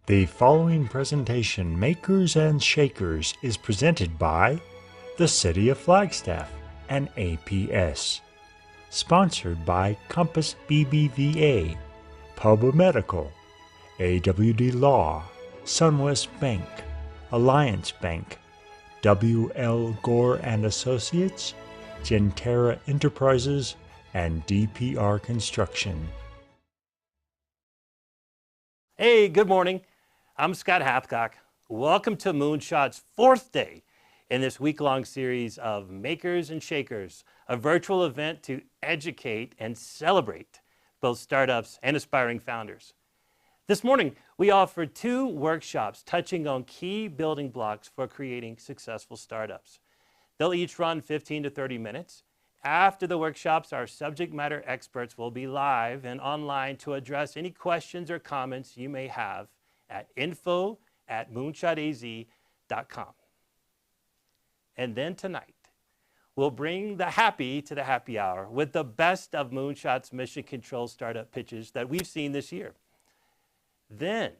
The following presentation, Makers and Shakers, is presented by the City of Flagstaff and APS. Sponsored by Compass BBVA, Pub Medical, AWD Law, Sunwest Bank, Alliance Bank, W.L. Gore and Associates, Gentera Enterprises, and DPR Construction. Hey, good morning. I'm Scott Hathcock. Welcome to Moonshot's fourth day in this week-long series of Makers and Shakers, a virtual event to educate and celebrate both startups and aspiring founders. This morning, we offered two workshops touching on key building blocks for creating successful startups. They'll each run 15 to 30 minutes. After the workshops, our subject matter experts will be live and online to address any questions or comments you may have at info@moonshotaz.com. And then tonight, we'll bring the happy to the happy hour with the best of Moonshot's mission control startup pitches that we've seen this year. Then,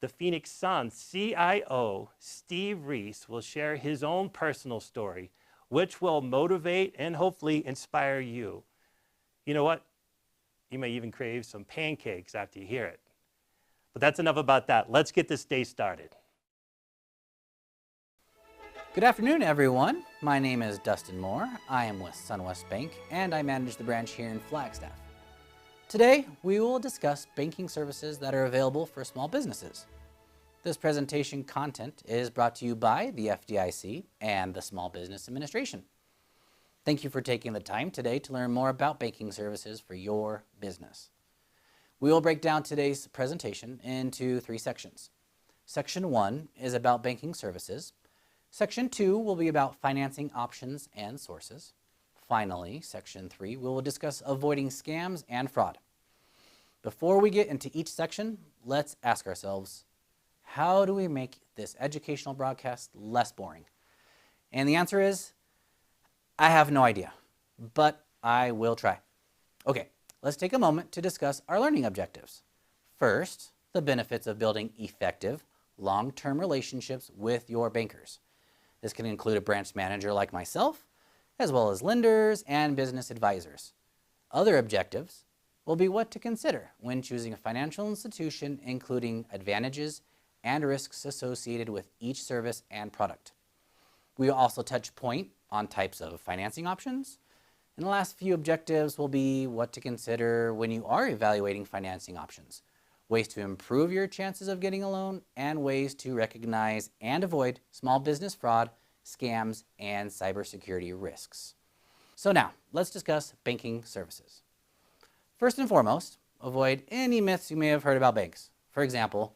the Phoenix Suns CIO, Steve Reese, will share his own personal story, which will motivate and hopefully inspire you. You know what? You may even crave some pancakes after you hear it. But that's enough about that. Let's get this day started. Good afternoon, everyone. My name is Dustin Moore. I am with Sunwest Bank, and I manage the branch here in Flagstaff. Today, we will discuss banking services that are available for small businesses. This presentation content is brought to you by the FDIC and the Small Business Administration. Thank you for taking the time today to learn more about banking services for your business. We will break down today's presentation into three sections. Section 1 is about banking services. Section 2 will be about financing options and sources. Finally, Section 3, we will discuss avoiding scams and fraud. Before we get into each section, let's ask ourselves, how do we make this educational broadcast less boring? And the answer is, I have no idea, but I will try. Okay, let's take a moment to discuss our learning objectives. First, the benefits of building effective, long-term relationships with your bankers. This can include a branch manager like myself, as well as lenders and business advisors. Other objectives will be what to consider when choosing a financial institution, including advantages and risks associated with each service and product. We will also touch point on types of financing options. And the last few objectives will be what to consider when you are evaluating financing options, ways to improve your chances of getting a loan, and ways to recognize and avoid small business fraud, scams, and cybersecurity risks. So now, let's discuss banking services. First and foremost, avoid any myths you may have heard about banks. For example,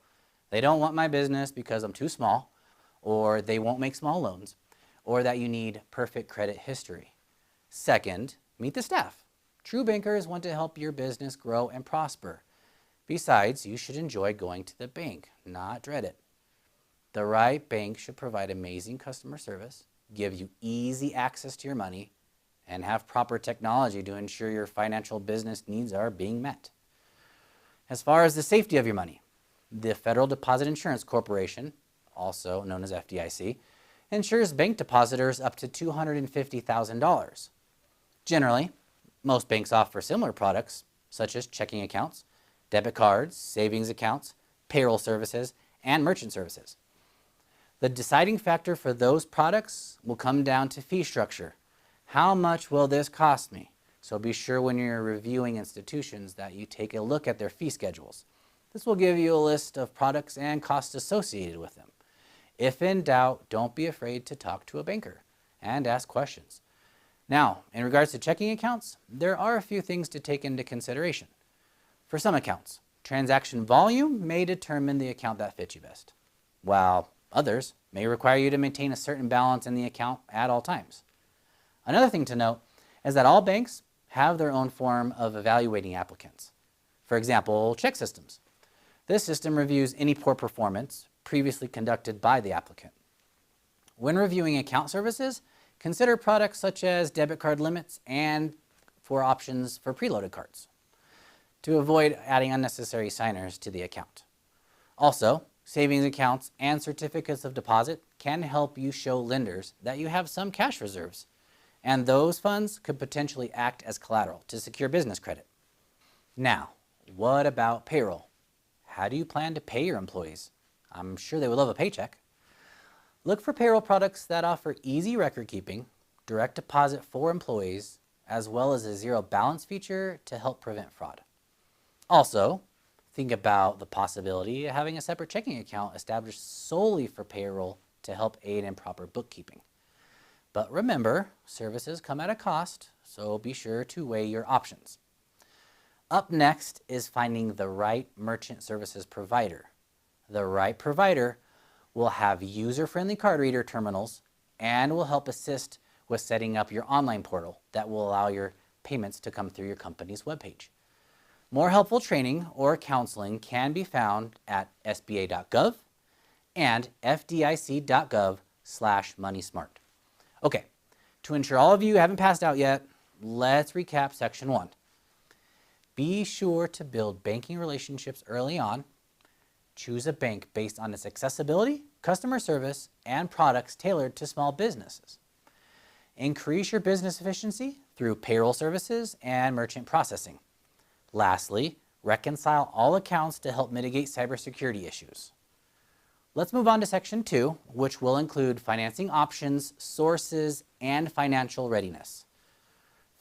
they don't want my business because I'm too small, or they won't make small loans, or that you need perfect credit history. Second, meet the staff. True bankers want to help your business grow and prosper. Besides, you should enjoy going to the bank, not dread it. The right bank should provide amazing customer service, give you easy access to your money, and have proper technology to ensure your financial business needs are being met. As far as the safety of your money, the Federal Deposit Insurance Corporation, also known as FDIC, insures bank depositors up to $250,000. Generally, most banks offer similar products, such as checking accounts, debit cards, savings accounts, payroll services, and merchant services. The deciding factor for those products will come down to fee structure. How much will this cost me? So be sure when you're reviewing institutions that you take a look at their fee schedules. This will give you a list of products and costs associated with them. If in doubt, don't be afraid to talk to a banker and ask questions. Now, in regards to checking accounts, there are a few things to take into consideration. For some accounts, transaction volume may determine the account that fits you best, while others may require you to maintain a certain balance in the account at all times. Another thing to note is that all banks have their own form of evaluating applicants. For example, check systems. This system reviews any poor performance previously conducted by the applicant. When reviewing account services, consider products such as debit card limits and for options for preloaded cards to avoid adding unnecessary signers to the account. Also, Savings accounts and certificates of deposit can help you show lenders that you have some cash reserves, and those funds could potentially act as collateral to secure business credit. Now, what about payroll? How do you plan to pay your employees? I'm sure they would love a paycheck. Look for payroll products that offer easy record keeping, direct deposit for employees, as well as a zero balance feature to help prevent fraud. Also, think about the possibility of having a separate checking account established solely for payroll to help aid in proper bookkeeping. But remember, services come at a cost, so be sure to weigh your options. Up next is finding the right merchant services provider. The right provider will have user-friendly card reader terminals and will help assist with setting up your online portal that will allow your payments to come through your company's webpage. More helpful training or counseling can be found at sba.gov and fdic.gov/moneysmart. Okay, to ensure all of you haven't passed out yet, let's recap section 1. Be sure to build banking relationships early on. Choose a bank based on its accessibility, customer service, and products tailored to small businesses. Increase your business efficiency through payroll services and merchant processing. Lastly, reconcile all accounts to help mitigate cybersecurity issues. Let's move on to section 2, which will include financing options, sources, and financial readiness.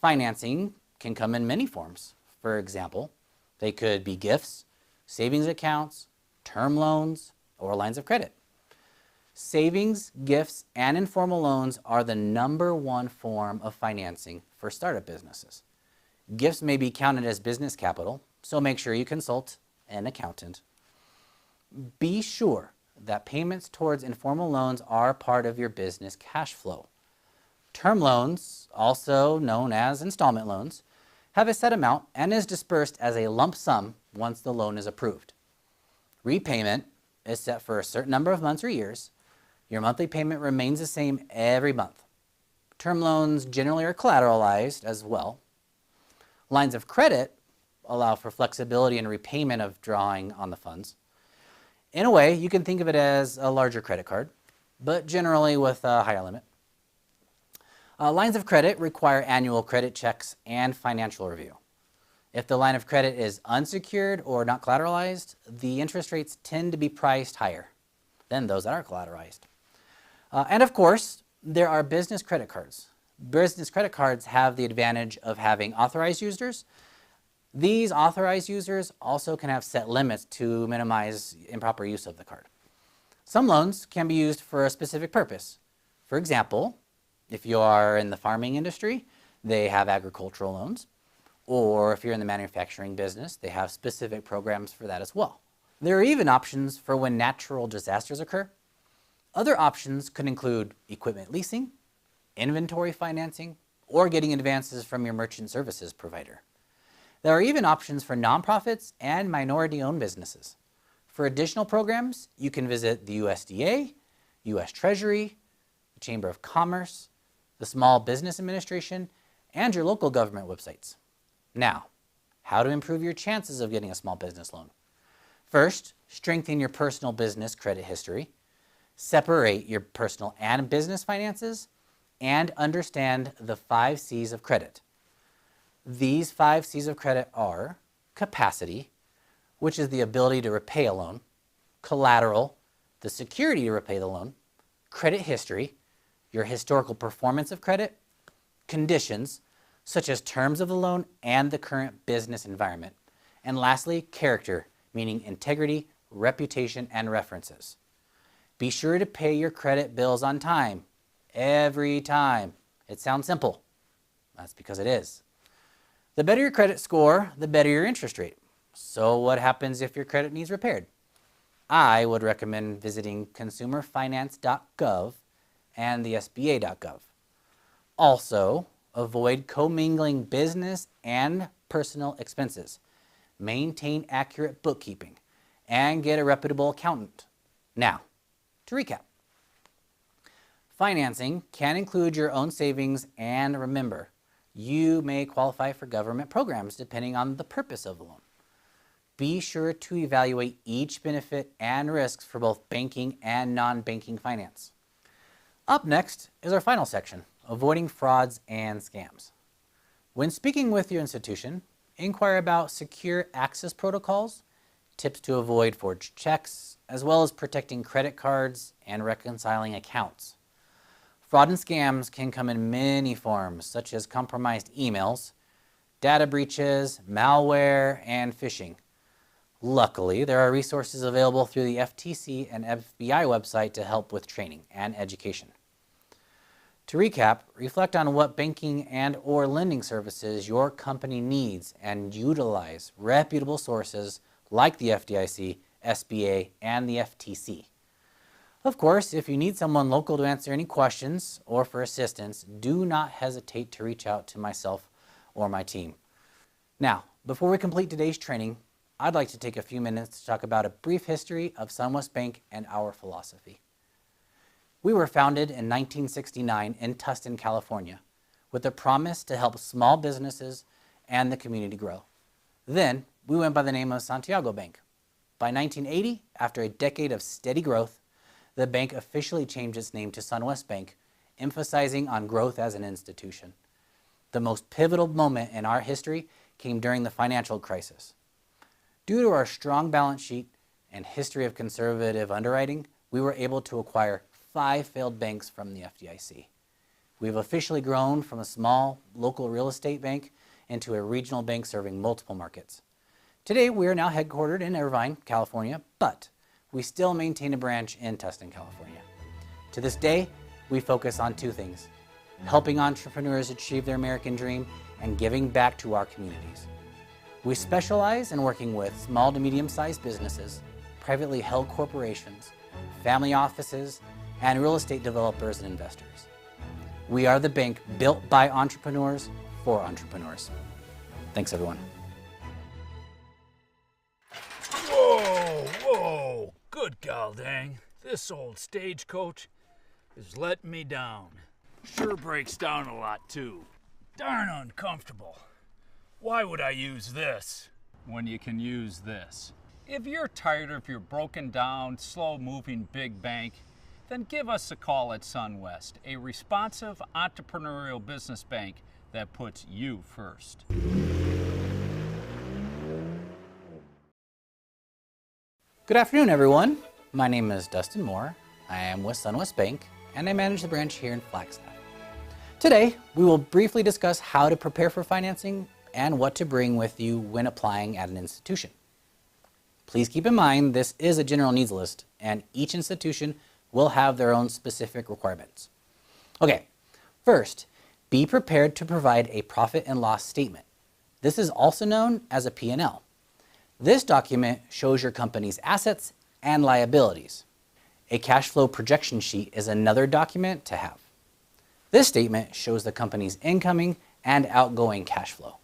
Financing can come in many forms. For example, they could be gifts, savings accounts, term loans, or lines of credit. Savings, gifts, and informal loans are the #1 form of financing for startup businesses. Gifts may be counted as business capital, so make sure you consult an accountant. Be sure that payments towards informal loans are part of your business cash flow. Term loans, also known as installment loans, have a set amount and is dispersed as a lump sum once the loan is approved. Repayment is set for a certain number of months or years. Your monthly payment remains the same every month. Term loans generally are collateralized as well. Lines of credit allow for flexibility in repayment of drawing on the funds. In a way, you can think of it as a larger credit card, but generally with a higher limit. Lines of credit require annual credit checks and financial review. If the line of credit is unsecured or not collateralized, the interest rates tend to be priced higher than those that are collateralized. And of course, there are business credit cards. Business credit cards have the advantage of having authorized users. These authorized users also can have set limits to minimize improper use of the card. Some loans can be used for a specific purpose. For example, if you are in the farming industry, they have agricultural loans. Or if you're in the manufacturing business, they have specific programs for that as well. There are even options for when natural disasters occur. Other options could include equipment leasing, inventory financing, or getting advances from your merchant services provider. There are even options for nonprofits and minority-owned businesses. For additional programs, you can visit the USDA, US Treasury, the Chamber of Commerce, the Small Business Administration, and your local government websites. Now, how to improve your chances of getting a small business loan? First, strengthen your personal business credit history, separate your personal and business finances, and understand the 5 C's of credit. These 5 C's of credit are capacity, which is the ability to repay a loan, collateral, the security to repay the loan, credit history, your historical performance of credit, conditions, such as terms of the loan and the current business environment, and lastly, character, meaning integrity, reputation, and references. Be sure to pay your credit bills on time, every time. It sounds simple. That's because it is. The better your credit score, the better your interest rate. So what happens if your credit needs repaired? I would recommend visiting consumerfinance.gov and the sba.gov. Also, avoid commingling business and personal expenses. Maintain accurate bookkeeping and get a reputable accountant. Now, to recap. Financing can include your own savings, and remember, you may qualify for government programs depending on the purpose of the loan. be sure to evaluate each benefit and risks for both banking and non-banking finance. Up next is our final section, avoiding frauds and scams. When speaking with your institution, inquire about secure access protocols, tips to avoid forged checks, as well as protecting credit cards and reconciling accounts. Fraud and scams can come in many forms, such as compromised emails, data breaches, malware, and phishing. Luckily, there are resources available through the FTC and FBI website to help with training and education. To recap, reflect on what banking and/or lending services your company needs and utilize reputable sources like the FDIC, SBA, and the FTC. Of course, if you need someone local to answer any questions or for assistance, do not hesitate to reach out to myself or my team. Now, before we complete today's training, I'd like to take a few minutes to talk about a brief history of Sunwest Bank and our philosophy. We were founded in 1969 in Tustin, California, with the promise to help small businesses and the community grow. Then, we went by the name of Santiago Bank. By 1980, after a decade of steady growth, the bank officially changed its name to Sunwest Bank, emphasizing on growth as an institution. The most pivotal moment in our history came during the financial crisis. Due to our strong balance sheet and history of conservative underwriting, we were able to acquire 5 failed banks from the FDIC. We've officially grown from a small local real estate bank into a regional bank serving multiple markets. Today, we are now headquartered in Irvine, California, but we still maintain a branch in Tustin, California. To this day, we focus on 2 things: helping entrepreneurs achieve their American dream and giving back to our communities. We specialize in working with small to medium-sized businesses, privately held corporations, family offices, and real estate developers and investors. We are the bank built by entrepreneurs for entrepreneurs. Thanks, everyone. Whoa, good gal dang. This old stagecoach is letting me down. Sure breaks down a lot, too. Darn uncomfortable. Why would I use this when you can use this? If you're tired of your broken down, slow-moving big bank, then give us a call at Sunwest, a responsive entrepreneurial business bank that puts you first. Good afternoon, everyone. My name is Dustin Moore. I am with Sunwest Bank, and I manage the branch here in Flagstaff. Today, we will briefly discuss how to prepare for financing and what to bring with you when applying at an institution. Please keep in mind this is a general needs list, and each institution will have their own specific requirements. Okay, first, be prepared to provide a profit and loss statement. This is also known as a P&L. This document shows your company's assets and liabilities. A cash flow projection sheet is another document to have. This statement shows the company's incoming and outgoing cash flow.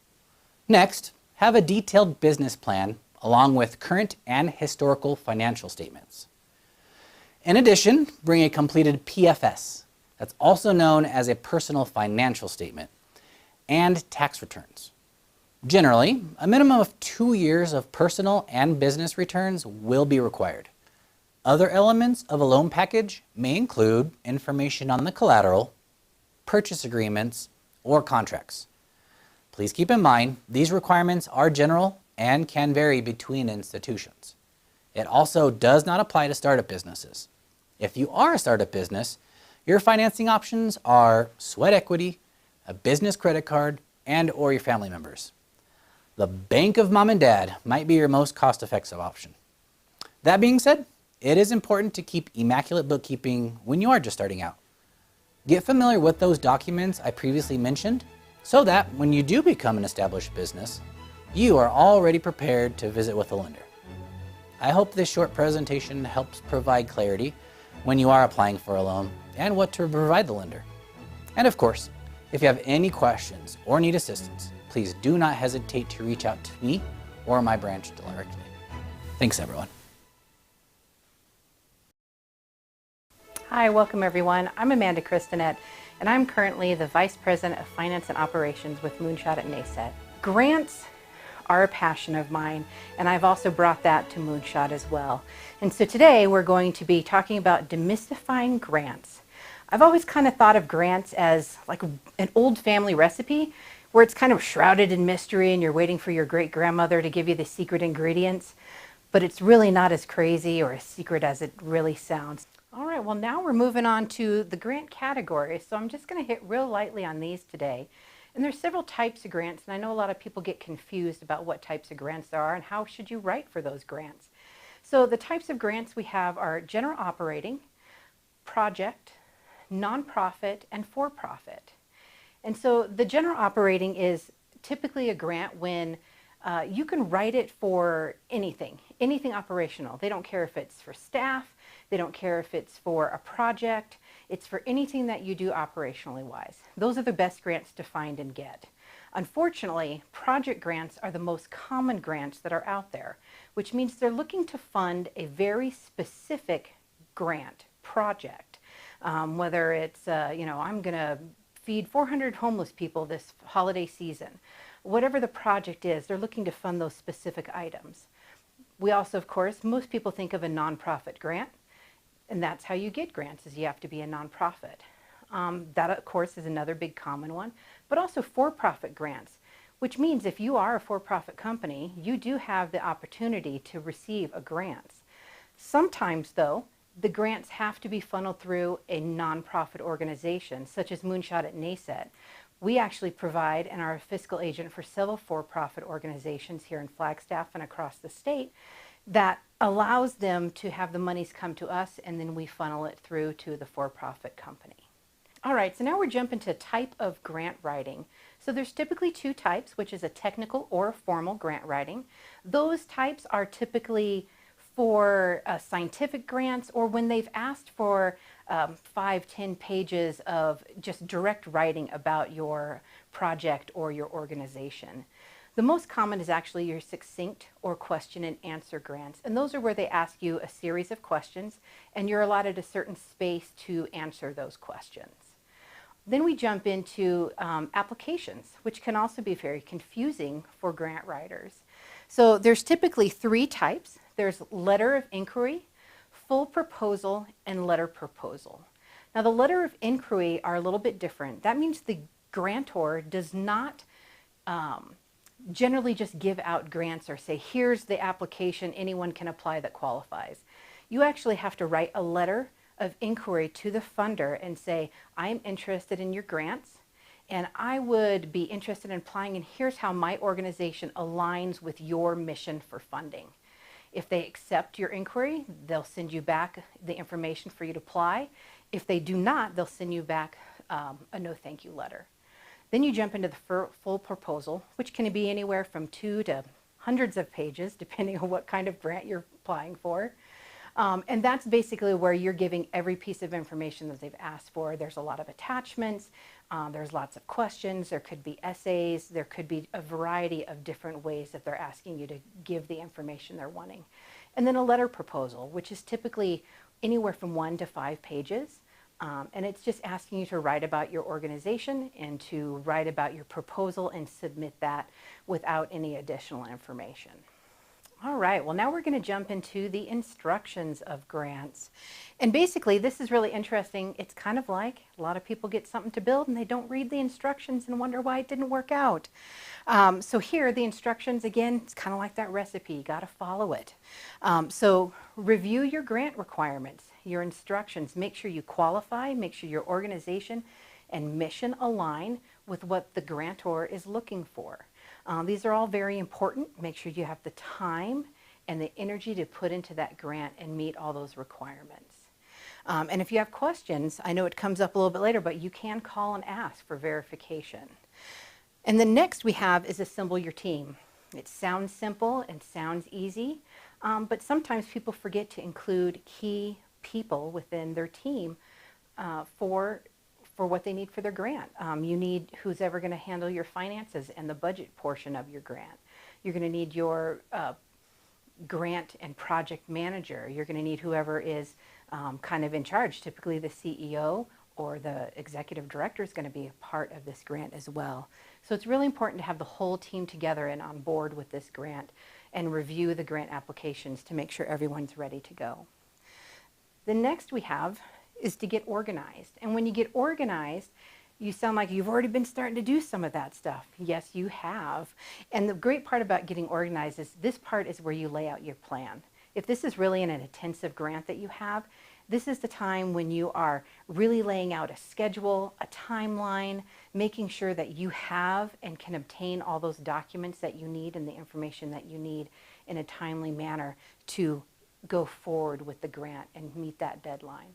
Next, have a detailed business plan along with current and historical financial statements. In addition, bring a completed PFS, that's also known as a personal financial statement, and tax returns. Generally, a minimum of 2 years of personal and business returns will be required. Other elements of a loan package may include information on the collateral, purchase agreements, or contracts. Please keep in mind, these requirements are general and can vary between institutions. It also does not apply to startup businesses. If you are a startup business, your financing options are sweat equity, a business credit card, and/or your family members. The bank of mom and dad might be your most cost-effective option. That being said, it is important to keep immaculate bookkeeping when you are just starting out. Get familiar with those documents I previously mentioned so that when you do become an established business, you are already prepared to visit with a lender. I hope this short presentation helps provide clarity when you are applying for a loan and what to provide the lender. And of course, if you have any questions or need assistance, please do not hesitate to reach out to me or my branch directly. Thanks, everyone. Hi, welcome everyone. I'm Amanda Kristinat, and I'm currently the Vice President of Finance and Operations with Moonshot at NACET. Grants are a passion of mine, and I've also brought that to Moonshot as well. And so today we're going to be talking about demystifying grants. I've always kind of thought of grants as like an old family recipe where it's kind of shrouded in mystery and you're waiting for your great grandmother to give you the secret ingredients, but it's really not as crazy or as secret as it really sounds. All right, well now we're moving on to the grant categories. So I'm just going to hit real lightly on these today. And there's several types of grants, and I know a lot of people get confused about what types of grants there are and how should you write for those grants. So the types of grants we have are general operating, project, nonprofit, and for-profit. And so the general operating is typically a grant when you can write it for anything operational. They don't care if it's for staff, they don't care if it's for a project, it's for anything that you do operationally wise. Those are the best grants to find and get. Unfortunately, project grants are the most common grants that are out there, which means they're looking to fund a very specific grant project. Whether it's, I'm going to feed 400 homeless people this holiday season. Whatever the project is, they're looking to fund those specific items. We also, of course, most people think of a nonprofit grant, and that's how you get grants, is you have to be a nonprofit. That, of course, is another big common one, but also for-profit grants, which means if you are a for-profit company, you do have the opportunity to receive a grant. Sometimes, though, the grants have to be funneled through a nonprofit organization, such as Moonshot at NACET. We actually provide and are a fiscal agent for several for-profit organizations here in Flagstaff and across the state that allows them to have the monies come to us, and then we funnel it through to the for-profit company. All right, so now we're jumping to type of grant writing. So there's typically two types, which is a technical or a formal grant writing. Those types are typically for scientific grants, or when they've asked for 5-10 pages of just direct writing about your project or your organization. The most common is actually your succinct or question and answer grants, and those are where they ask you a series of questions and you're allotted a certain space to answer those questions. Then we jump into applications, which can also be very confusing for grant writers. So there's typically three types. There's letter of inquiry, full proposal, and letter proposal. Now the letter of inquiry are a little bit different. That means the grantor does not generally just give out grants or say, here's the application, anyone can apply that qualifies. You actually have to write a letter of inquiry to the funder and say, I'm interested in your grants, and I would be interested in applying, and here's how my organization aligns with your mission for funding. If they accept your inquiry, they'll send you back the information for you to apply. If they do not, they'll send you back a no thank you letter. Then you jump into the full proposal, which can be anywhere from 2 to hundreds of pages, depending on what kind of grant you're applying for. And that's basically where you're giving every piece of information that they've asked for. There's a lot of attachments, there's lots of questions, there could be essays, there could be a variety of different ways that they're asking you to give the information they're wanting. And then a letter proposal, which is typically anywhere from 1 to 5 pages. And it's just asking you to write about your organization and to write about your proposal and submit that without any additional information. All right, well now we're going to jump into the instructions of grants. And basically this is really interesting. It's kind of like a lot of people get something to build and they don't read the instructions and wonder why it didn't work out. So here the instructions, again, it's kind of like that recipe. You got to follow it. So review your grant requirements, your instructions. Make sure you qualify, make sure your organization and mission align with what the grantor is looking for. These are all very important. Make sure you have the time and the energy to put into that grant and meet all those requirements. And if you have questions, I know it comes up a little bit later, but you can call and ask for verification. And the next we have is assemble your team. It sounds simple and sounds easy, but sometimes people forget to include key people within their team for what they need for their grant. You need who's ever going to handle your finances and the budget portion of your grant. You're going to need your grant and project manager. You're going to need whoever is kind of in charge, typically the CEO or the executive director is going to be a part of this grant as well. So it's really important to have the whole team together and on board with this grant and review the grant applications to make sure everyone's ready to go. The next we have is to get organized. And when you get organized, you sound like you've already been starting to do some of that stuff. Yes, you have. And the great part about getting organized is this part is where you lay out your plan. If this is really an intensive grant that you have, this is the time when you are really laying out a schedule, a timeline, making sure that you have and can obtain all those documents that you need and the information that you need in a timely manner to go forward with the grant and meet that deadline.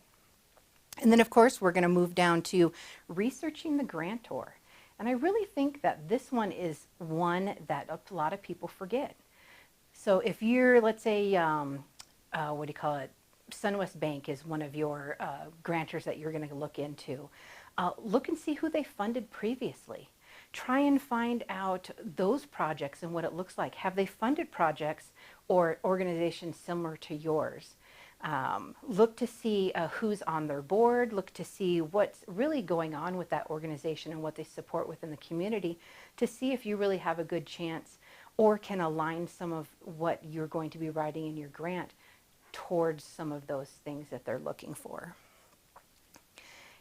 And then, of course, we're going to move down to researching the grantor. And I really think that this one is one that a lot of people forget. So if you're, let's say, Sunwest Bank is one of your grantors that you're going to look into. Look and see who they funded previously. Try and find out those projects and what it looks like. Have they funded projects or organizations similar to yours? Look to see who's on their board, look to see what's really going on with that organization and what they support within the community to see if you really have a good chance or can align some of what you're going to be writing in your grant towards some of those things that they're looking for.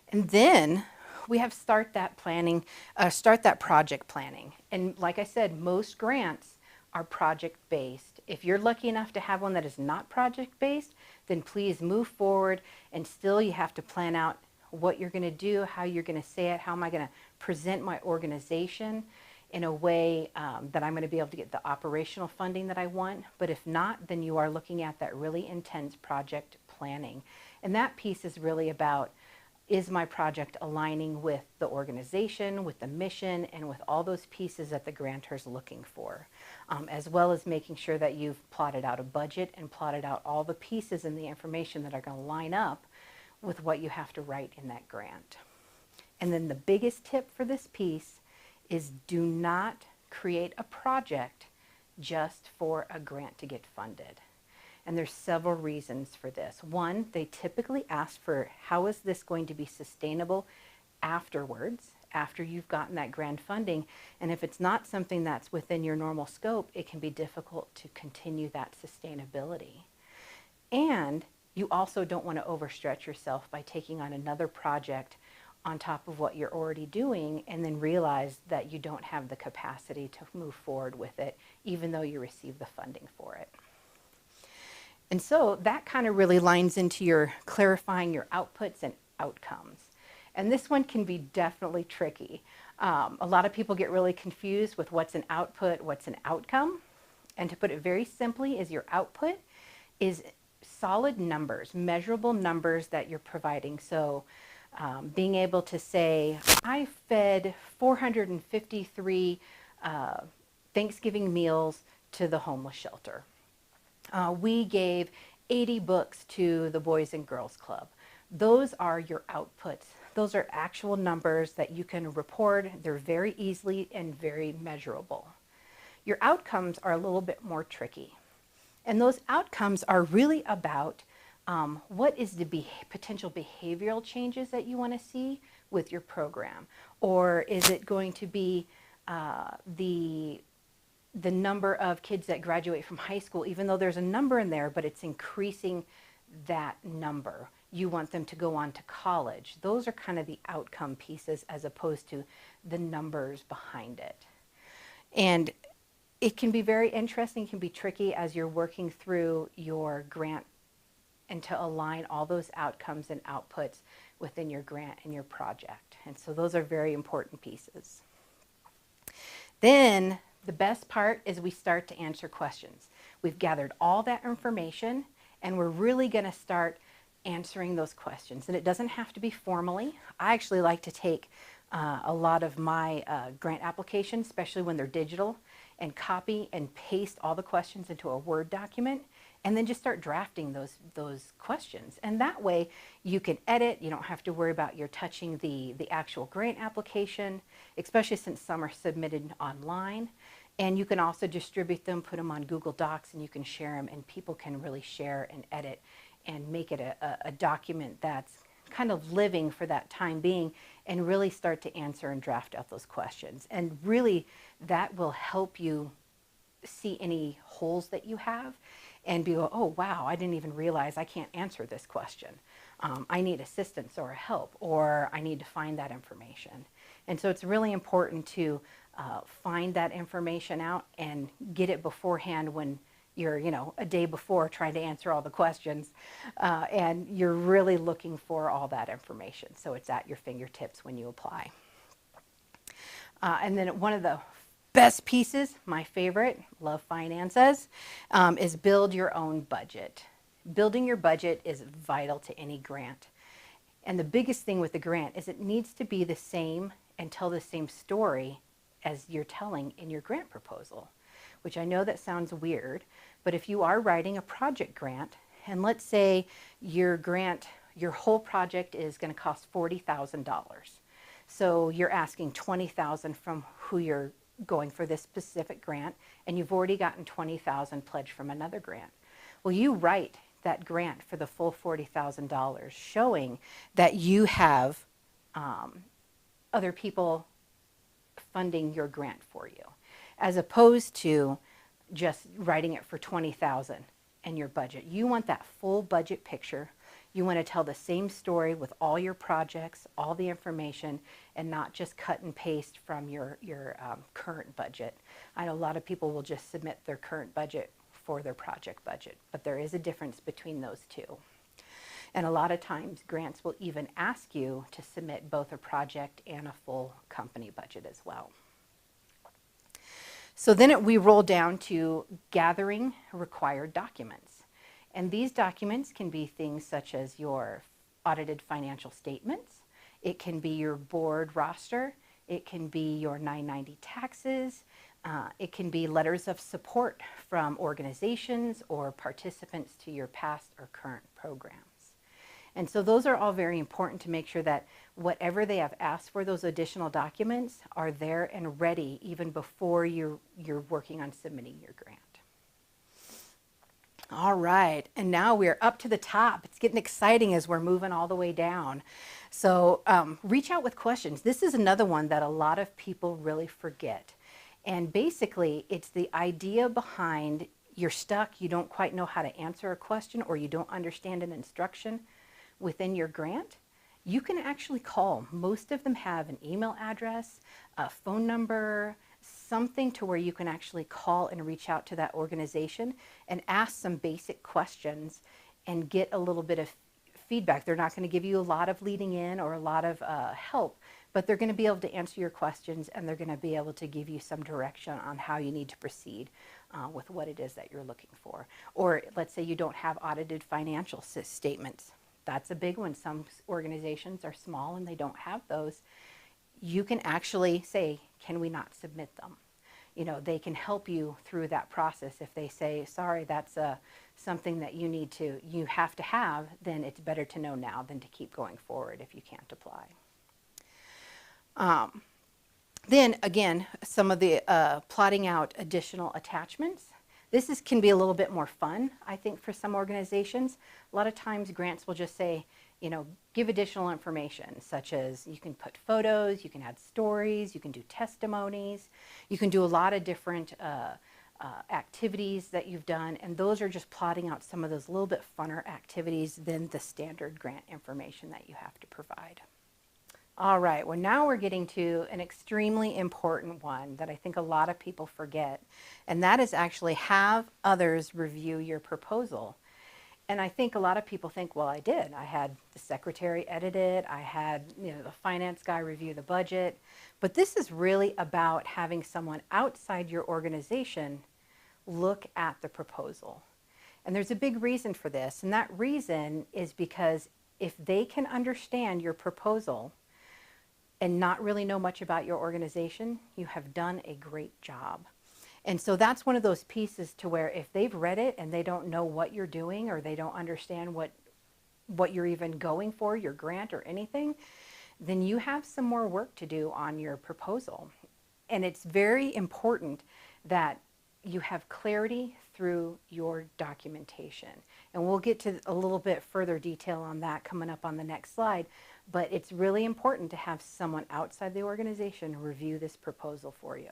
And then we have start that project planning. And like I said, most grants are project-based. If you're lucky enough to have one that is not project-based, then please move forward, and still you have to plan out what you're going to do, how you're going to say it, how am I going to present my organization in a way that I'm going to be able to get the operational funding that I want. But if not, then you are looking at that really intense project planning. And that piece is really about, is my project aligning with the organization, with the mission, and with all those pieces that the grantor's looking for, as well as making sure that you've plotted out a budget and plotted out all the pieces and the information that are going to line up with what you have to write in that grant. And then the biggest tip for this piece is do not create a project just for a grant to get funded. And there's several reasons for this. One, they typically ask for how is this going to be sustainable afterwards, after you've gotten that grant funding. And if it's not something that's within your normal scope, it can be difficult to continue that sustainability. And you also don't want to overstretch yourself by taking on another project on top of what you're already doing and then realize that you don't have the capacity to move forward with it, even though you receive the funding for it. And so that kind of really lines into your clarifying your outputs and outcomes. And this one can be definitely tricky. A lot of people get really confused with what's an output, what's an outcome. And to put it very simply, is your output is solid numbers, measurable numbers that you're providing. So being able to say, I fed 453 Thanksgiving meals to the homeless shelter. We gave 80 books to the Boys and Girls Club. Those are your outputs. Those are actual numbers that you can report. They're very easily and very measurable. Your outcomes are a little bit more tricky. And those outcomes are really about what is the potential behavioral changes that you want to see with your program? Or is it going to be the number of kids that graduate from high school, even though there's a number in there, but it's increasing that number? You want them to go on to college. Those are kind of the outcome pieces as opposed to the numbers behind it. And it can be very interesting, it can be tricky as you're working through your grant and to align all those outcomes and outputs within your grant and your project. And so those are very important pieces. Then the best part is we start to answer questions. We've gathered all that information and we're really going to start answering those questions. And it doesn't have to be formally. I actually like to take a lot of my grant applications, especially when they're digital, and copy and paste all the questions into a Word document and then just start drafting those questions. And that way you can edit, you don't have to worry about you're touching the actual grant application, especially since some are submitted online. And you can also distribute them, put them on Google Docs, and you can share them, and people can really share and edit and make it a document that's kind of living for that time being and really start to answer and draft out those questions. And really that will help you see any holes that you have and be, oh wow, I didn't even realize I can't answer this question. I need assistance or help, or I need to find that information. And so it's really important to find that information out and get it beforehand when you're, a day before trying to answer all the questions, and you're really looking for all that information. So it's at your fingertips when you apply. And then one of the best pieces, my favorite, love finances, is build your own budget. Building your budget is vital to any grant. And the biggest thing with the grant is it needs to be the same and tell the same story as you're telling in your grant proposal, which I know that sounds weird, but if you are writing a project grant, and let's say your grant, your whole project is going to cost $40,000. So you're asking $20,000 from who you're going for this specific grant, and you've already gotten $20,000 pledged from another grant. Well, you write that grant for the full $40,000, showing that you have other people funding your grant for you, as opposed to just writing it for $20,000 in your budget. You want that full budget picture. You want to tell the same story with all your projects, all the information, and not just cut and paste from your current budget. I know a lot of people will just submit their current budget for their project budget, but there is a difference between those two. And a lot of times grants will even ask you to submit both a project and a full company budget as well. So then we roll down to gathering required documents. And these documents can be things such as your audited financial statements. It can be your board roster. It can be your 990 taxes. It can be letters of support from organizations or participants to your past or current programs. And so those are all very important to make sure that whatever they have asked for, those additional documents are there and ready even before you're working on submitting your grant. All right, and now we're up to the top. It's getting exciting as we're moving all the way down. So reach out with questions. This is another one that a lot of people really forget. And basically, it's the idea behind you're stuck, you don't quite know how to answer a question, or you don't understand an instruction within your grant. You can actually call. Most of them have an email address, a phone number, something to where you can actually call and reach out to that organization and ask some basic questions and get a little bit of feedback. They're not going to give you a lot of leading in or a lot of help, but they're going to be able to answer your questions, and they're going to be able to give you some direction on how you need to proceed with what it is that you're looking for. Or let's say you don't have audited financial statements. That's a big one. Some organizations are small and they don't have those. You can actually say, can we not submit them? They can help you through that process. If they say, sorry, that's something that you have to have, then it's better to know now than to keep going forward if you can't apply. Then again, some of the plotting out additional attachments. This can be a little bit more fun, I think, for some organizations. A lot of times grants will just say, give additional information, such as you can put photos, you can add stories, you can do testimonies, you can do a lot of different activities that you've done, and those are just plotting out some of those little bit funner activities than the standard grant information that you have to provide. All right, well now we're getting to an extremely important one that I think a lot of people forget, and that is actually have others review your proposal. And I think a lot of people think, well, I did. I had the secretary edit it, I had the finance guy review the budget, but this is really about having someone outside your organization look at the proposal. And there's a big reason for this, and that reason is because if they can understand your proposal and not really know much about your organization, you have done a great job. And so that's one of those pieces to where if they've read it and they don't know what you're doing, or they don't understand what you're even going for, your grant or anything, then you have some more work to do on your proposal. And it's very important that you have clarity through your documentation. And we'll get to a little bit further detail on that coming up on the next slide, but it's really important to have someone outside the organization review this proposal for you.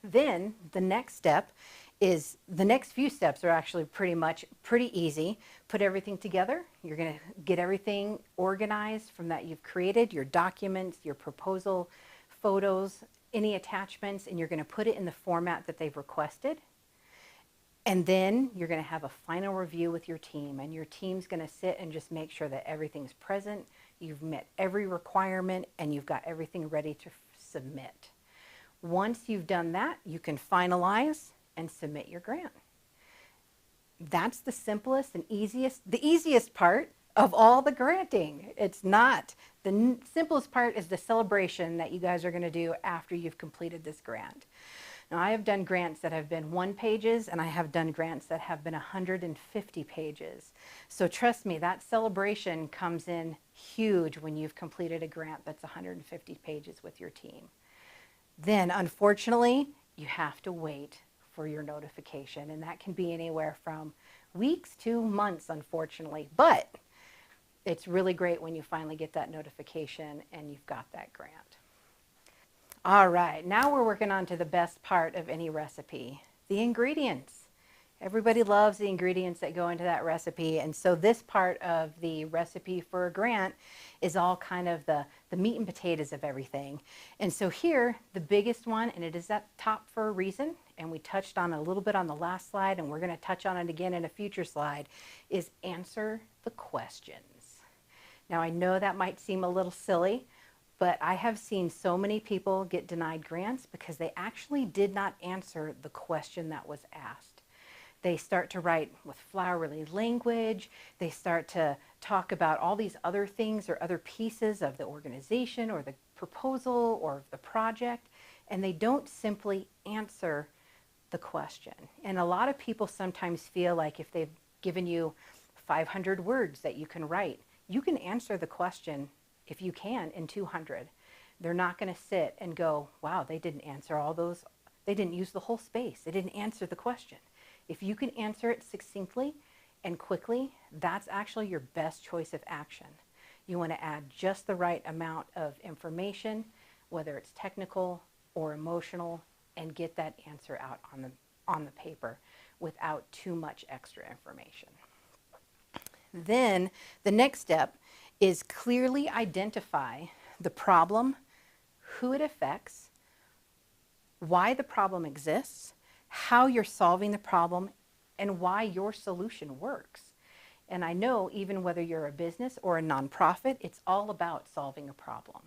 Then the next step is, the next few steps are actually pretty easy. Put everything together. You're going to get everything organized from that you've created, your documents, your proposal, photos, any attachments, and you're going to put it in the format that they've requested. And then you're going to have a final review with your team, and your team's going to sit and just make sure that everything's present, you've met every requirement, and you've got everything ready to submit. Once you've done that, you can finalize and submit your grant. That's the simplest and easiest part of all the granting. It's not. The simplest part is the celebration that you guys are going to do after you've completed this grant. Now, I have done grants that have been 1 page, and I have done grants that have been 150 pages. So trust me, that celebration comes in huge when you've completed a grant that's 150 pages with your team. Then, unfortunately, you have to wait for your notification, and that can be anywhere from weeks to months, unfortunately. But it's really great when you finally get that notification and you've got that grant. All right, now we're working on to the best part of any recipe, the ingredients. Everybody loves the ingredients that go into that recipe, and so this part of the recipe for a grant is all kind of the meat and potatoes of everything. And so here, the biggest one, and it is at the top for a reason, and we touched on it a little bit on the last slide, and we're going to touch on it again in a future slide, is answer the questions. Now, I know that might seem a little silly, but I have seen so many people get denied grants because they actually did not answer the question that was asked. They start to write with flowery language. They start to talk about all these other things or other pieces of the organization or the proposal or the project, and they don't simply answer the question. And a lot of people sometimes feel like if they've given you 500 words that you can write, you can answer the question, if you can, in 200. They're not going to sit and go, wow, they didn't answer all those. They didn't use the whole space. They didn't answer the question. If you can answer it succinctly and quickly, that's actually your best choice of action. You want to add just the right amount of information, whether it's technical or emotional, and get that answer out on the paper without too much extra information. Then the next step is clearly identify the problem, who it affects, why the problem exists, how you're solving the problem, and why your solution works. And I know even whether you're a business or a nonprofit, it's all about solving a problem.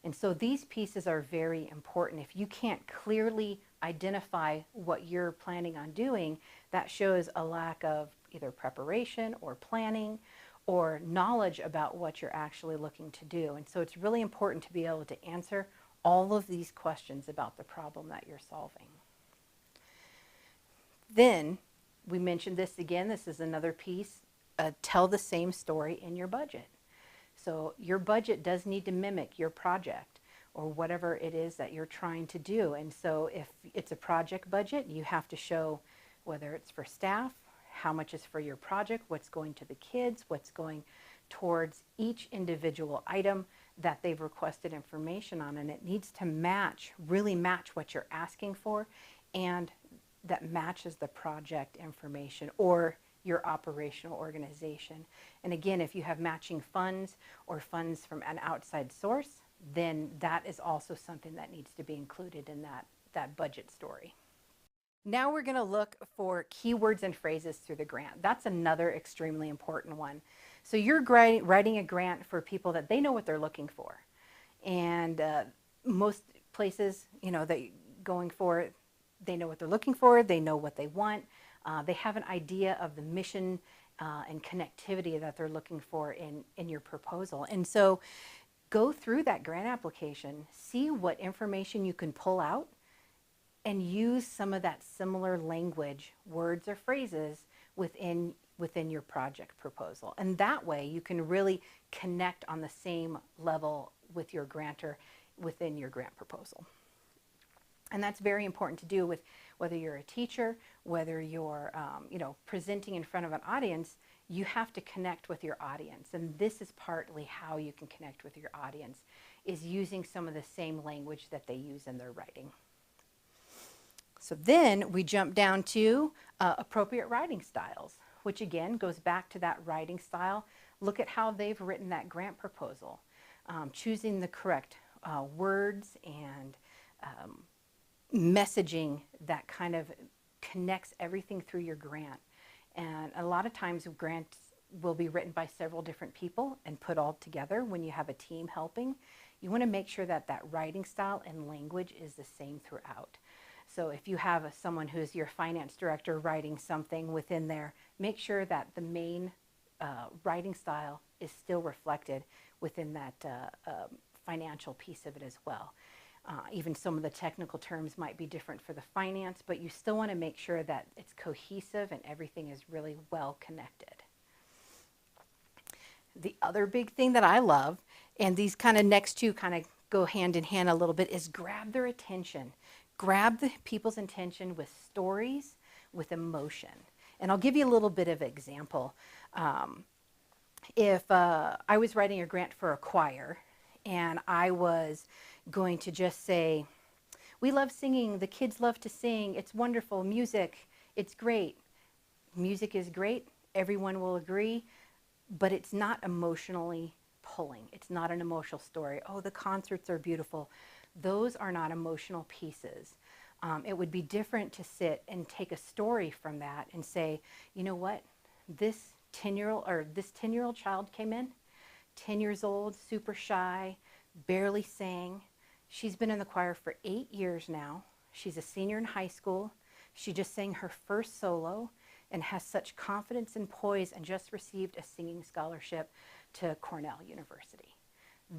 And so these pieces are very important. If you can't clearly identify what you're planning on doing, that shows a lack of either preparation or planning or knowledge about what you're actually looking to do. And so it's really important to be able to answer all of these questions about the problem that you're solving. Then, we mentioned this again, this is another piece, tell the same story in your budget. So your budget does need to mimic your project or whatever it is that you're trying to do. And so if it's a project budget, you have to show whether it's for staff, how much is for your project, what's going to the kids, what's going towards each individual item that they've requested information on. And it needs to match, really match what you're asking for, and that matches the project information or your operational organization. And again, if you have matching funds or funds from an outside source, then that is also something that needs to be included in that budget story. Now we're going to look for keywords and phrases through the grant. That's another extremely important one. So you're writing a grant for people that they know what they're looking for. And most places, that going for, they know what they're looking for, they know what they want, they have an idea of the mission and connectivity that they're looking for in your proposal. And so go through that grant application, see what information you can pull out, and use some of that similar language, words or phrases within your project proposal. And that way you can really connect on the same level with your grantor within your grant proposal. And that's very important to do with whether you're a teacher, whether you're presenting in front of an audience, you have to connect with your audience. And this is partly how you can connect with your audience, is using some of the same language that they use in their writing. So then we jump down to appropriate writing styles, which again goes back to that writing style. Look at how they've written that grant proposal, choosing the correct words and messaging that kind of connects everything through your grant. And a lot of times grants will be written by several different people and put all together when you have a team helping. You want to make sure that that writing style and language is the same throughout. So if you have someone who's your finance director writing something within there, make sure that the main writing style is still reflected within that financial piece of it as well. Even some of the technical terms might be different for the finance, but you still want to make sure that it's cohesive and everything is really well connected. The other big thing that I love, and these kind of next two kind of go hand in hand a little bit, is grab their attention. Grab the people's attention with stories, with emotion. And I'll give you a little bit of example. If I was writing a grant for a choir and I was going to just say, we love singing, the kids love to sing, it's wonderful, music, it's great. Music is great, everyone will agree, but it's not emotionally pulling. It's not an emotional story. Oh, the concerts are beautiful. Those are not emotional pieces. It would be different to sit and take a story from that and say, you know what, this 10-year-old child came in, 10 years old, super shy, barely sang. She's been in the choir for 8 years now. She's a senior in high school. She just sang her first solo and has such confidence and poise and just received a singing scholarship to Cornell University.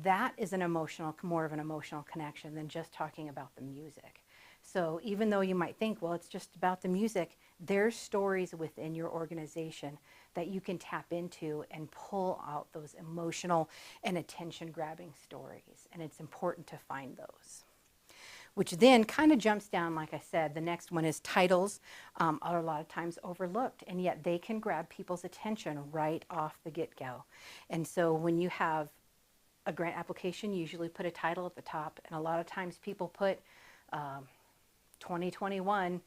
That is more of an emotional connection than just talking about the music. So even though you might think, well, it's just about the music, there's stories within your organization that you can tap into and pull out those emotional and attention-grabbing stories. And it's important to find those. Which then kind of jumps down, like I said, the next one is titles are a lot of times overlooked, and yet they can grab people's attention right off the get-go. And so when you have a grant application, you usually put a title at the top, and a lot of times people put 2021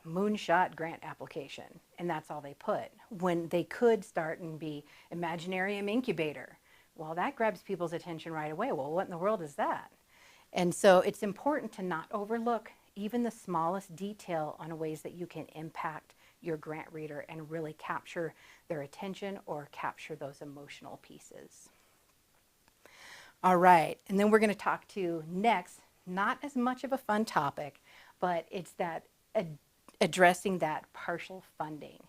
Moonshot grant application, and that's all they put, when they could start and be Imaginarium Incubator. Well, that grabs people's attention right away. Well, what in the world is that? And so it's important to not overlook even the smallest detail on ways that you can impact your grant reader and really capture their attention or capture those emotional pieces. All right, and then we're going to talk to next, not as much of a fun topic, but it's that addressing that partial funding.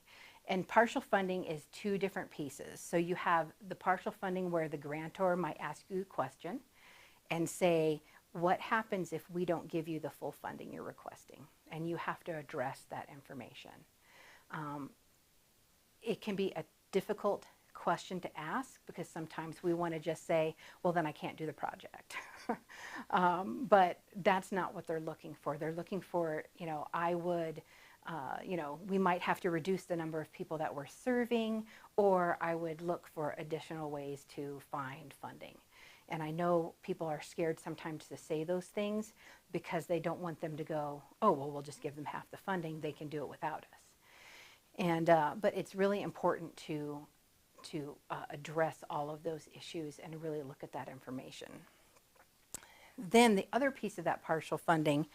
And partial funding is two different pieces. So you have the partial funding where the grantor might ask you a question and say, what happens if we don't give you the full funding you're requesting? And you have to address that information. It can be a difficult question to ask because sometimes we want to just say, well, then I can't do the project. But that's not what they're looking for. They're looking for, I would, we might have to reduce the number of people that we're serving, or I would look for additional ways to find funding. And I know people are scared sometimes to say those things because they don't want them to go, oh, well, we'll just give them half the funding. They can do it without us. And but it's really important to address all of those issues and really look at that information. Then the other piece of that partial funding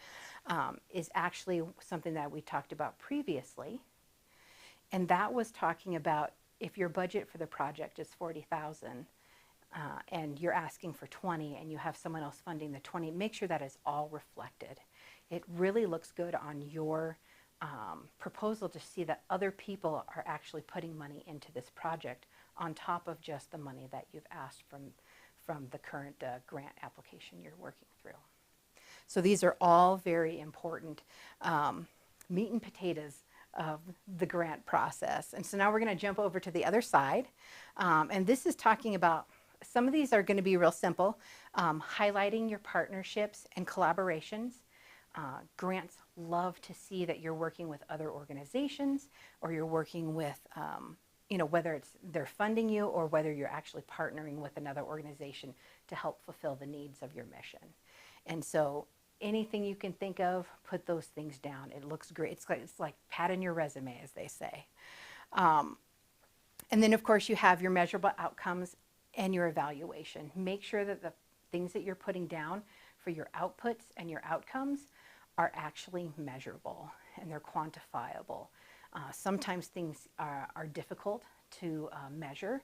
is actually something that we talked about previously, and that was talking about if your budget for the project is $40,000 and you're asking for 20 and you have someone else funding the 20, make sure that is all reflected. It really looks good on your proposal to see that other people are actually putting money into this project on top of just the money that you've asked from the current grant application you're working through. So these are all very important meat and potatoes of the grant process. And so now we're going to jump over to the other side. And this is talking about, some of these are going to be real simple, highlighting your partnerships and collaborations, Grants love to see that you're working with other organizations, or you're working with, whether it's they're funding you or whether you're actually partnering with another organization to help fulfill the needs of your mission. And so anything you can think of, put those things down. It looks great. It's like padding your resume, as they say. And then, of course, you have your measurable outcomes and your evaluation. Make sure that the things that you're putting down for your outputs and your outcomes are actually measurable and they're quantifiable. Sometimes things are difficult to measure,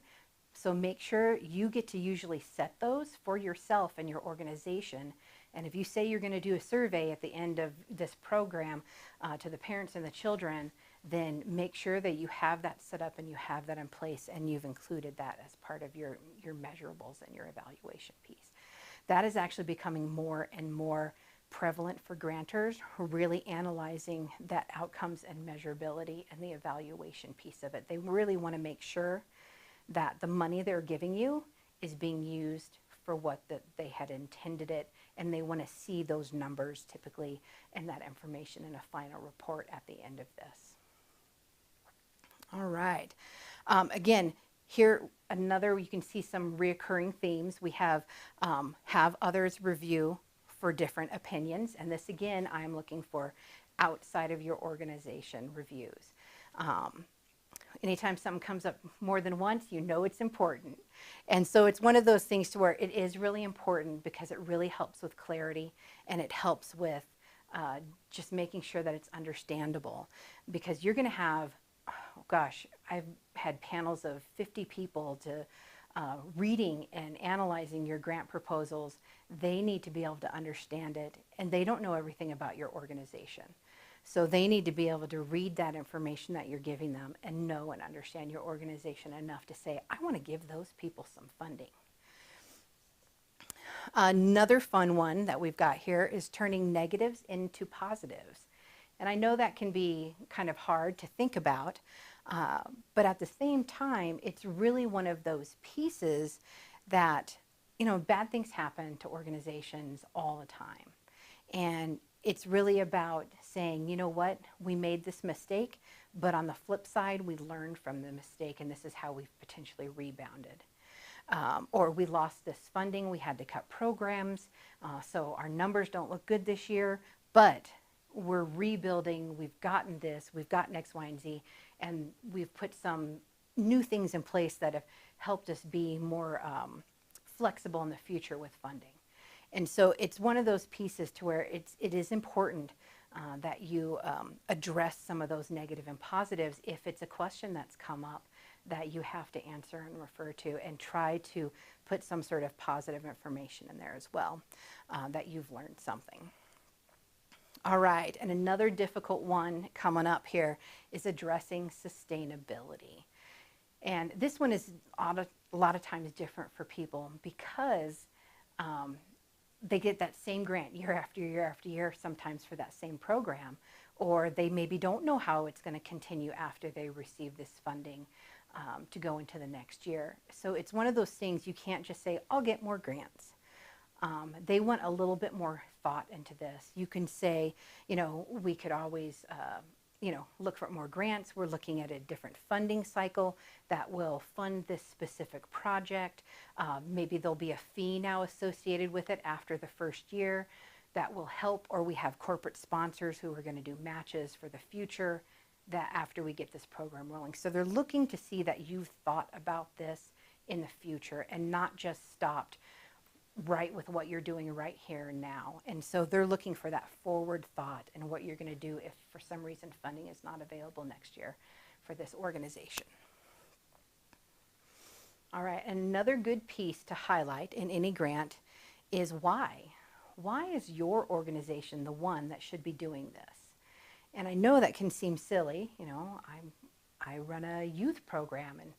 so make sure you get to usually set those for yourself and your organization. And if you say you're going to do a survey at the end of this program to the parents and the children, then make sure that you have that set up and you have that in place and you've included that as part of your measurables and your evaluation piece. That is actually becoming more and more prevalent for grantors who are really analyzing that outcomes and measurability and the evaluation piece of it. They really want to make sure that the money they're giving you is being used for what they had intended it, and they want to see those numbers typically and that information in a final report at the end of this. All right. Again, here you can see some reoccurring themes. We have others review for different opinions, and this again I'm looking for outside of your organization reviews. Anytime something comes up more than once, you know it's important. And so it's one of those things to where it is really important because it really helps with clarity and it helps with just making sure that it's understandable, because you're going to have, oh gosh, I've had panels of 50 people to reading and analyzing your grant proposals. They need to be able to understand it, and they don't know everything about your organization. So they need to be able to read that information that you're giving them and know and understand your organization enough to say, I want to give those people some funding. Another fun one that we've got here is turning negatives into positives. And I know that can be kind of hard to think about, but at the same time, it's really one of those pieces that, bad things happen to organizations all the time. And it's really about saying, you know what, we made this mistake, but on the flip side, we learned from the mistake, and this is how we've potentially rebounded. Or we lost this funding, we had to cut programs, so our numbers don't look good this year, but we're rebuilding, we've gotten this, we've gotten X, Y, and Z, and we've put some new things in place that have helped us be more flexible in the future with funding. And so it's one of those pieces to where it is important that you address some of those negative and positives if it's a question that's come up that you have to answer and refer to, and try to put some sort of positive information in there as well, that you've learned something. All right, and another difficult one coming up here is addressing sustainability. And this one is a lot of times different for people because they get that same grant year after year after year, sometimes for that same program, or they maybe don't know how it's going to continue after they receive this funding to go into the next year. So it's one of those things you can't just say, I'll get more grants. They want a little bit more thought into this. You can say, we could always, look for more grants. We're looking at a different funding cycle that will fund this specific project. Maybe there'll be a fee now associated with it after the first year that will help, or we have corporate sponsors who are going to do matches for the future that after we get this program rolling. So they're looking to see that you've thought about this in the future and not just stopped right with what you're doing right here and now. And so they're looking for that forward thought and what you're going to do if for some reason funding is not available next year for this organization. All right, and another good piece to highlight in any grant is why. Why is your organization the one that should be doing this? And I know that can seem silly. I run a youth program and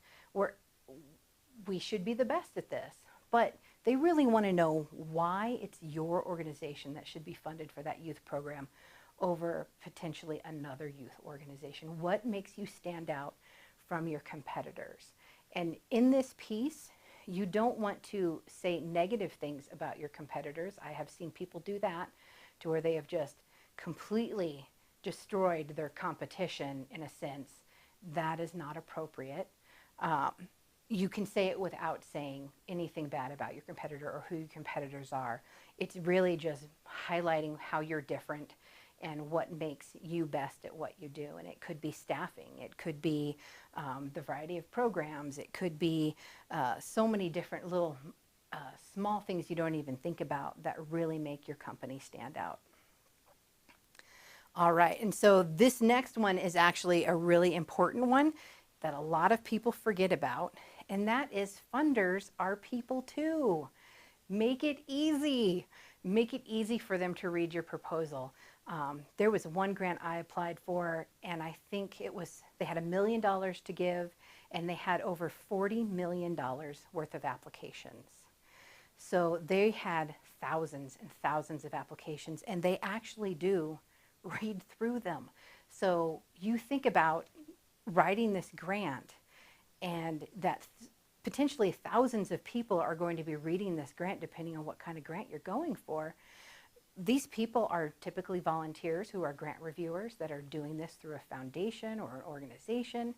we should be the best at this, but they really want to know why it's your organization that should be funded for that youth program over potentially another youth organization. What makes you stand out from your competitors? And in this piece, you don't want to say negative things about your competitors. I have seen people do that to where they have just completely destroyed their competition in a sense, that is not appropriate. You can say it without saying anything bad about your competitor or who your competitors are. It's really just highlighting how you're different and what makes you best at what you do. And it could be staffing, it could be the variety of programs, it could be so many different little small things you don't even think about that really make your company stand out. All right, and so this next one is actually a really important one that a lot of people forget about, and that is funders are people too. Make it easy. Make it easy for them to read your proposal. There was one grant I applied for, and I think they had $1 million to give, and they had over $40 million worth of applications. So they had thousands and thousands of applications, and they actually do read through them. So you think about writing this grant, and that potentially thousands of people are going to be reading this grant depending on what kind of grant you're going for. These people are typically volunteers who are grant reviewers that are doing this through a foundation or an organization,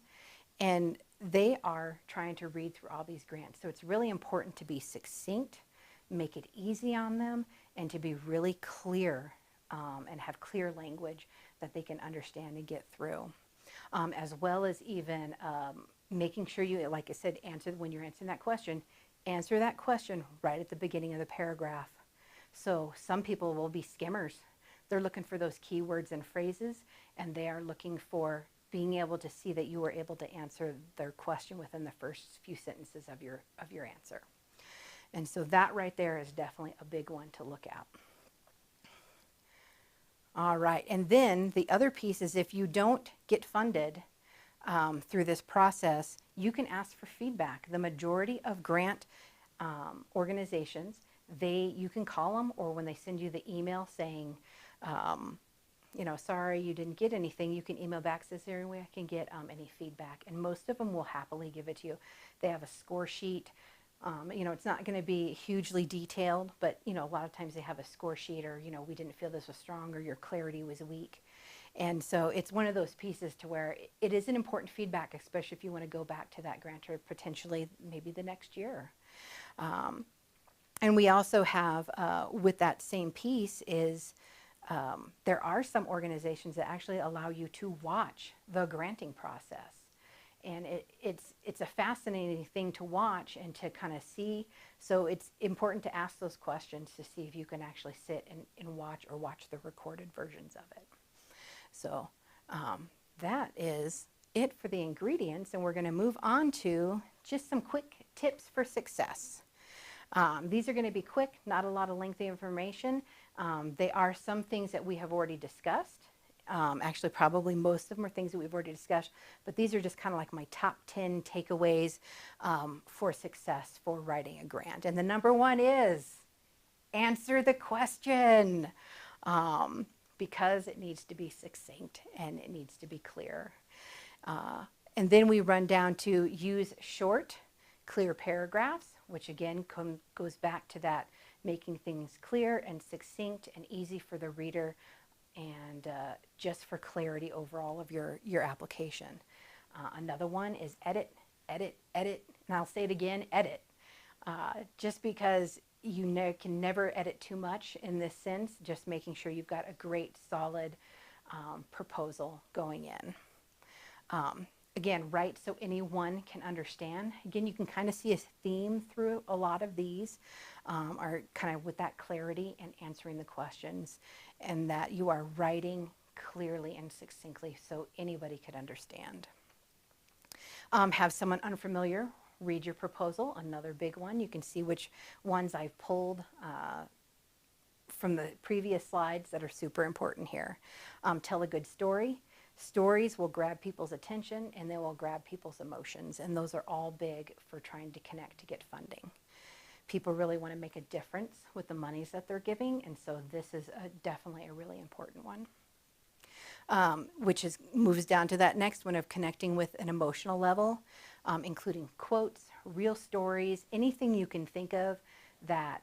and they are trying to read through all these grants. So it's really important to be succinct, make it easy on them, and to be really clear and have clear language that they can understand and get through. As well as even making sure you, like I said, when you're answering that question right at the beginning of the paragraph. So some people will be skimmers. They're looking for those keywords and phrases, and they are looking for being able to see that you were able to answer their question within the first few sentences of your answer. And so that right there is definitely a big one to look at. All right, and then the other piece is if you don't get funded through this process, you can ask for feedback. The majority of grant organizations, you can call them, or when they send you the email saying, sorry you didn't get anything, you can email back, says, is there any way I can get any feedback? And most of them will happily give it to you. They have a score sheet. It's not going to be hugely detailed, but, a lot of times they have a score sheet, or, we didn't feel this was strong, or your clarity was weak. And so it's one of those pieces to where it is an important feedback, especially if you want to go back to that grantor potentially maybe the next year. And we also have, with that same piece is, there are some organizations that actually allow you to watch the granting process. And it's a fascinating thing to watch and to kind of see. So it's important to ask those questions to see if you can actually sit and watch the recorded versions of it. So that is it for the ingredients, and we're going to move on to just some quick tips for success. These are going to be quick, not a lot of lengthy information. They are some things that we have already discussed. Actually, probably most of them are things that we've already discussed, but these are just kind of like my top 10 takeaways for success for writing a grant. And the number one is answer the question, because it needs to be succinct and it needs to be clear. And then we run down to use short, clear paragraphs, which again goes back to that making things clear and succinct and easy for the reader, and just for clarity overall of your application. Another one is edit, edit, edit, and I'll say it again, edit. Just because you can never edit too much in this sense, just making sure you've got a great solid proposal going in. Again, write so anyone can understand. Again, you can kind of see a theme through a lot of these, are kind of with that clarity and answering the questions, and that you are writing clearly and succinctly so anybody could understand. Have someone unfamiliar read your proposal, another big one. You can see which ones I've pulled from the previous slides that are super important here. Tell a good story. Stories will grab people's attention and they will grab people's emotions, and those are all big for trying to connect to get funding. People really want to make a difference with the monies that they're giving, and so this is definitely a really important one. Which moves down to that next one of connecting with an emotional level, including quotes, real stories, anything you can think of that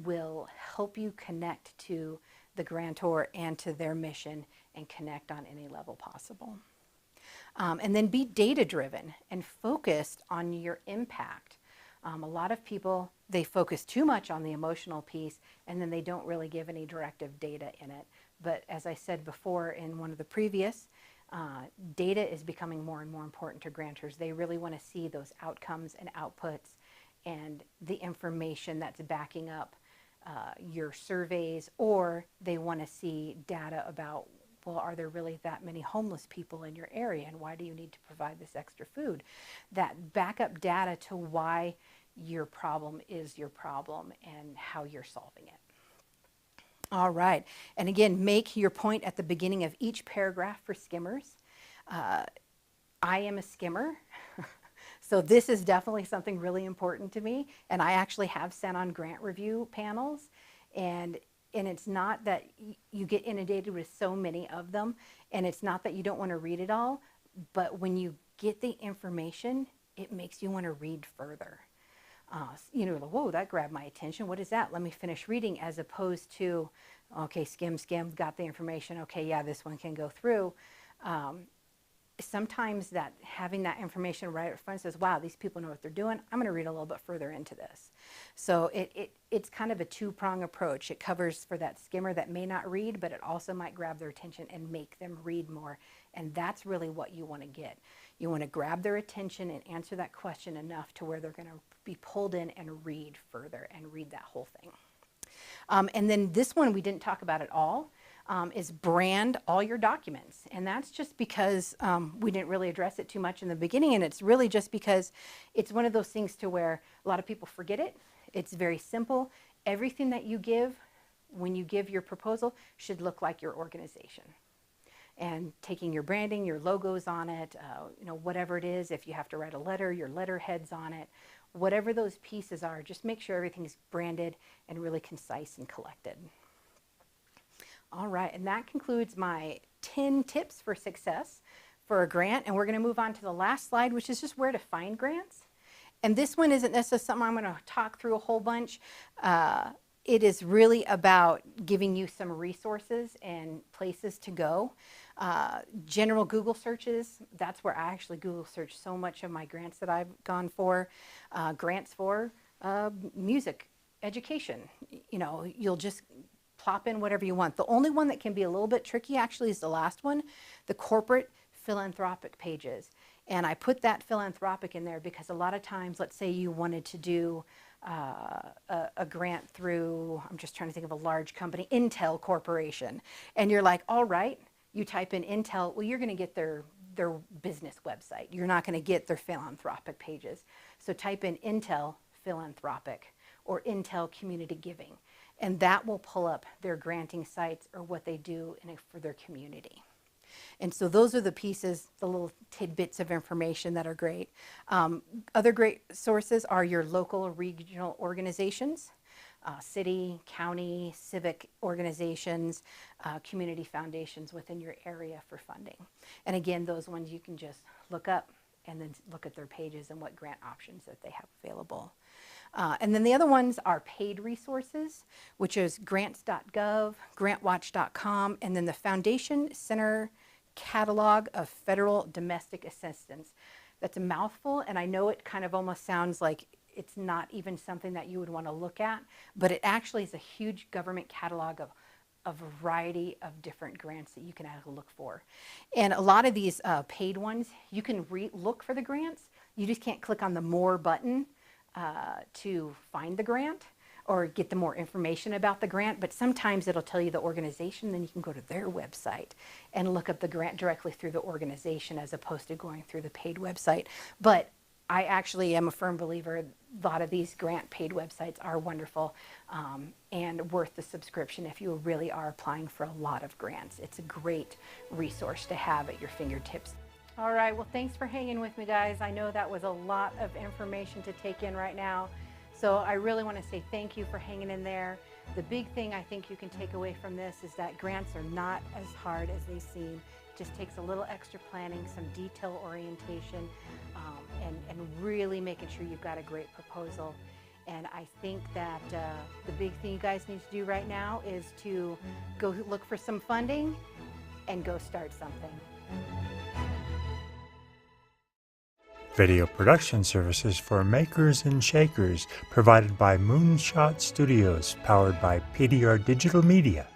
will help you connect to the grantor and to their mission and connect on any level possible. And then be data-driven and focused on your impact. A lot of people, they focus too much on the emotional piece and then they don't really give any directive data in it. But as I said before in one of the previous, data is becoming more and more important to grantors. They really want to see those outcomes and outputs and the information that's backing up your surveys, or they want to see data about, well, are there really that many homeless people in your area, and why do you need to provide this extra food? That backup data to why your problem is your problem and how you're solving it. All right, and again, make your point at the beginning of each paragraph for skimmers. I am a skimmer, so this is definitely something really important to me, and I actually have sent on grant review panels, and it's not that you get inundated with so many of them, and it's not that you don't want to read it all, but when you get the information, it makes you want to read further. You know, whoa, that grabbed my attention. What is that? Let me finish reading, as opposed to, okay, skim, got the information. Okay, yeah, this one can go through. Sometimes that having that information right up front says, wow, these people know what they're doing. I'm going to read a little bit further into this. So it's kind of a two-prong approach. It covers for that skimmer that may not read, but it also might grab their attention and make them read more. And that's really what you want to get. You want to grab their attention and answer that question enough to where they're going to be pulled in and read further and read that whole thing. And then this one we didn't talk about at all. Is brand all your documents. And that's just because we didn't really address it too much in the beginning, and it's really just because it's one of those things to where a lot of people forget it. It's very simple. Everything that you give, when you give your proposal, should look like your organization. And taking your branding, your logos on it, you know, whatever it is, if you have to write a letter, your letterheads on it, whatever those pieces are, just make sure everything's branded and really concise and collected. All right, and that concludes my 10 tips for success for a grant. And we're going to move on to the last slide, which is just where to find grants. And this one isn't necessarily something I'm going to talk through a whole bunch. It is really about giving you some resources and places to go. General Google searches, that's where I actually Google search so much of my grants that I've gone for. Grants for music, education. You know, you'll just plop in whatever you want. The only one that can be a little bit tricky actually is the last one, the corporate philanthropic pages. And I put that philanthropic in there because a lot of times, let's say you wanted to do a grant through, I'm just trying to think of a large company, Intel Corporation. And you're like, all right, you type in Intel, well, you're going to get their business website. You're not going to get their philanthropic pages. So type in Intel Philanthropic or Intel Community Giving. And that will pull up their granting sites or what they do for their community. And so those are the pieces, the little tidbits of information that are great. Other great sources are your local regional organizations, city, county, civic organizations, community foundations within your area for funding. And again, those ones you can just look up and then look at their pages and what grant options that they have available. And then the other ones are paid resources, which is grants.gov, grantwatch.com, and then the Foundation Center Catalog of Federal Domestic Assistance. That's a mouthful, and I know it kind of almost sounds like it's not even something that you would want to look at, but it actually is a huge government catalog of a variety of different grants that you can actually look for. And a lot of these paid ones, you can look for the grants. You just can't click on the More button to find the grant or get the more information about the grant, but sometimes it'll tell you the organization, then you can go to their website and look up the grant directly through the organization as opposed to going through the paid website. But I actually am a firm believer a lot of these grant paid websites are wonderful and worth the subscription if you really are applying for a lot of grants. It's a great resource to have at your fingertips. All right, well, thanks for hanging with me, guys. I know that was a lot of information to take in right now. So I really want to say thank you for hanging in there. The big thing I think you can take away from this is that grants are not as hard as they seem. It just takes a little extra planning, some detail orientation, and really making sure you've got a great proposal. And I think that the big thing you guys need to do right now is to go look for some funding and go start something. Video production services for makers and shakers provided by Moonshot Studios, powered by PDR Digital Media.